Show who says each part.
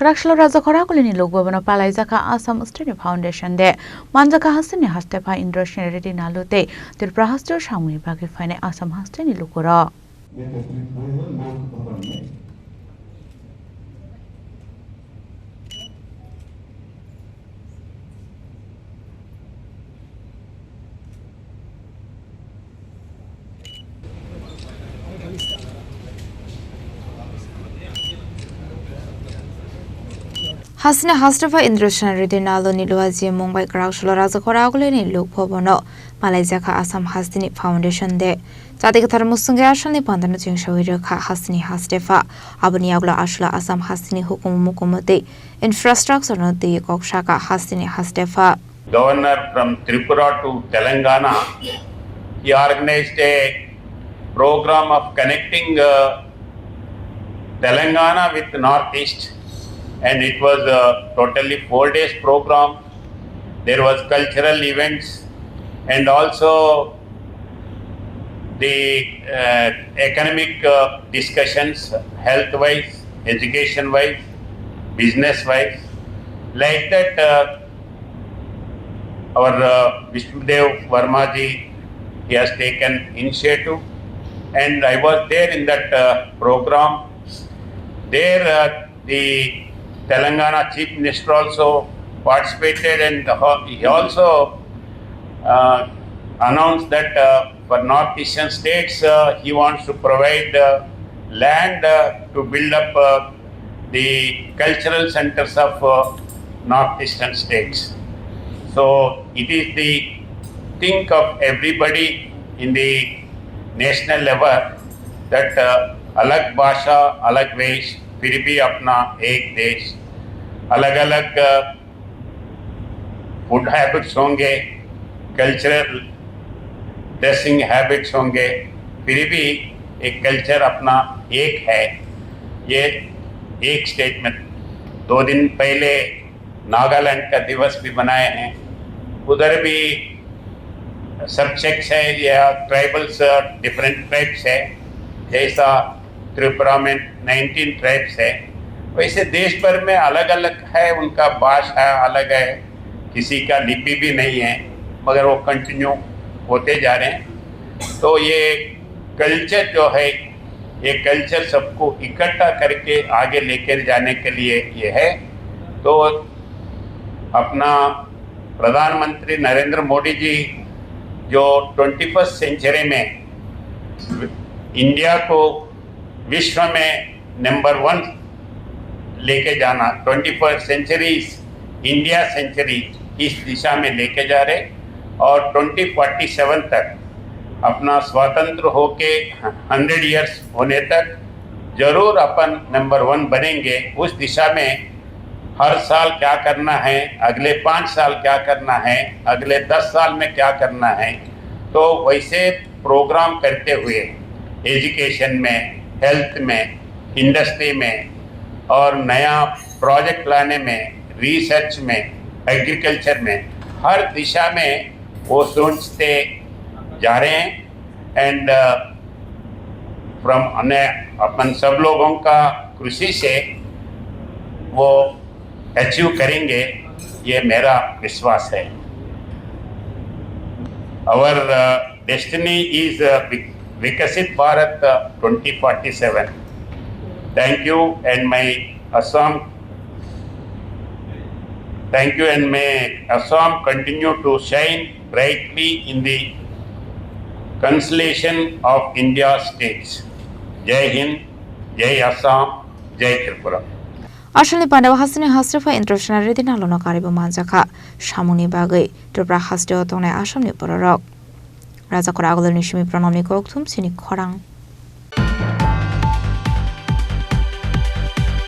Speaker 1: Kraksalo Rajakhor Agulini Lok Bhavano Palaijakha Assam Hasteni Foundation de Manjakha Hasteni Hastepha Indrasena Reddy Nallu te Tripura Hasteo Samung Bagwi Phainai Assam Hasteni Lukurok Hasteni Hastepha Indrasena Reddy Nallu Niluaji Mumbai Kraksalo Rajakhor Agulini Lok Bhavano Palaijakha Assam Hasteni Foundation de Jati Kathar Musunge Ashani Pandana Jingshawirakha Hasteni Hastepha Abuni Agla Ashla Assam Hasteni Hukum Mukumati Infrastructure no the Kokshaka Hasteni Hastepha
Speaker 2: Governor from Tripura to Telangana, he organized a program of connecting Telangana with Northeast, and it was a totally 4 days program. There was cultural events and also the economic discussions, health-wise, education-wise, business-wise. Like that, our Vishnudev Varmaji, he has taken initiative, and I was there in that program. There, the Telangana Chief Minister also participated, and he also announced that for Northeastern states, he wants to provide land to build up the cultural centers of Northeastern states. So it is the think of everybody in the national level that अलग भाषा अलग वेश फिर भी अपना एक देश, अलग अलग फूड हैबिट्स होंगे, कल्चरल ड्रेसिंग हैबिट्स होंगे, फिर भी एक कल्चर अपना एक है। ये एक स्टेटमेंट 2 दिन पहले नागालैंड का दिवस भी बनाए हैं, उधर भी सबसेक्ट्स है या ट्राइबल्स डिफरेंट ट्राइब्स है, जैसा त्रिपुरा में 19 ट्राइब्स है, वैसे देश भर में अलग अलग है, उनका भाषा अलग है, किसी का लिपि भी नहीं है, मगर वो कंटिन्यू होते जा रहे हैं। तो ये कल्चर जो है, ये कल्चर सबको इकट्ठा करके आगे लेकर जाने के लिए ये है। तो अपना प्रधानमंत्री नरेंद्र मोदी जी जो 21st सेंचुरी में इंडिया को विश्व में नंबर 1 लेके जाना, 21st सेंचुरी इंडिया सेंचुरी, इस दिशा में लेके जा रहे, और 2047 तक अपना स्वतंत्र होके 100 इयर्स होने तक जरूर अपन नंबर 1 बनेंगे। उस दिशा में हर साल क्या करना है, अगले 5 साल क्या करना है, अगले 10 साल में क्या करना है, तो वैसे प्रोग्राम करते हुए एजुकेशन में, हेल्थ में, इंडस्ट्री में और नया प्रोजेक्ट लाने में, रिसर्च में, एग्रीकल्चर में, हर दिशा में वो सोचते जा रहे हैं। एंड फ्रॉम अपन सब लोगों का कृषि से वो अचीव करेंगे, ये मेरा विश्वास है। Our destiny is Vikasit Bharat 2047. Thank you, and may Assam continue to shine brightly in the constellation of India's states. Jai Hind, Jai Assam, Jai Tripura.
Speaker 1: Ashali Pandawa Hasteni Hastepha Indrasena Reddy Nallu no karibu Manjakha Samung Bagwi Tripura Hasteo tongnai Assam ni Lukurok Rajakhor Agulini Chini Chini Khorang